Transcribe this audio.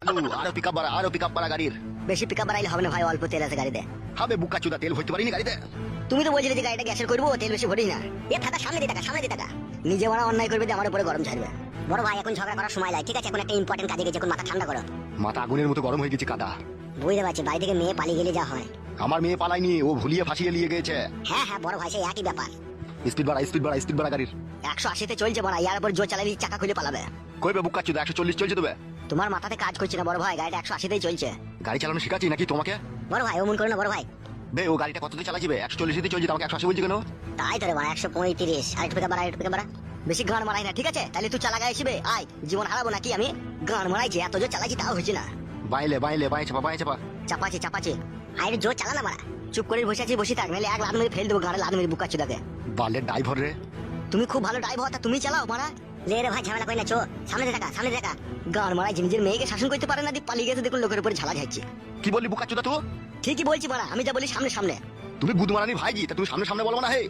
আরো পিকআপ বাড়া গাড়ির। বেশি পিকআপ বাড়াইলে হবে না ভাই, অল্প তেল আছে গাড়িতে। হবে বুকা চুদা, তেল ভরতে পারিনি গাড়িতে। তুমি তো বলছিলে যে গাড়িটা গ্যাসের করবো, তেল বেশি ভরিস না। এ ফাঁকা সামনে দিয়ে টাকা, সামনে দিয়ে টাকা। নিজে মারা অন্যায় করবে, আমার উপরে গরম ছাড়বে। বড় ভাই এখন ঝগড়া করার সময় লাগে, ঠিক আছে? এখন একটা ইম্পর্টেন্ট কাজে গেছে, এখন মাথা ঠান্ডা করো। মাথা আগুনের মতো গরম হয়ে গেছে কাদা। বুঝতে পারছি, বাড়ি থেকে মেয়ে পালিয়ে গেলে যা হয়। আমার মেয়ে পালায়নি, ও ভুলিয়ে ফাঁসিয়ে নিয়ে গেছে। হ্যাঁ হ্যাঁ বড় ভাই, সেই একই ব্যাপার। স্পিড বাড়া গাড়ির। 180-তে চলছে বড়, ইয়ার উপর জোর চালাবি চাকা খুলে পালাবে। কইবে বুকা চুদা 140 চলছে তবে। তোমার মাথাতে কাজ করছে না বড় ভাই, গাড়িটা 180-তেই চলছে। গাড়ি চালানো শিখাচ্ছি নাকি তোমাকে? বড় ভাই অমন করো না বড় ভাই। বে ও গাড়িটা কততে চালাছিবে? 140-তে চলছে, আমাকে 180 বলছি কেন? তাই তো রে বড়, 135। আরেকটু পিকআপ বাড়া, আরেকটু পিকআপ বাড়া। বেশি গান মারাই না, ঠিক আছে? তাহলে তুই চালা গায়ে আসবে, আয় জীবন হারাবো নাকি আমি? গান মারাইছি, এত জোর চালাইছি তাও হচ্ছে না। বাইলে চাপা। চাপাচ্ছি। আরে জোর চালা না মারা। চুপ করে বসে আছি, বসে থাক, নাহলে এক লাত মেরে ফেল দেবো গাড়ি, লাত মেরে বুকা চুদাকে। বালের ড্রাইভার রে। তুমি খুব ভালো ড্রাইভার, তা তুমি চালাও মারা। লে রে ভাই, ঝামেলা করি না, চো সামনে দেখা। গান মারাই নিজের মেয়েকে শাসন করতে পারে না, দিয়ে পালিয়ে গেছে, দেখুন লোকের উপরে ঝালা যাচ্ছে। কি বললি বুকা চুদা তুই? ঠিকই বলছি মারা, আমি যা বলি সামনে। তুমি গুদমারানি ভাইজি, তা তুমি সামনে বলবো না হে।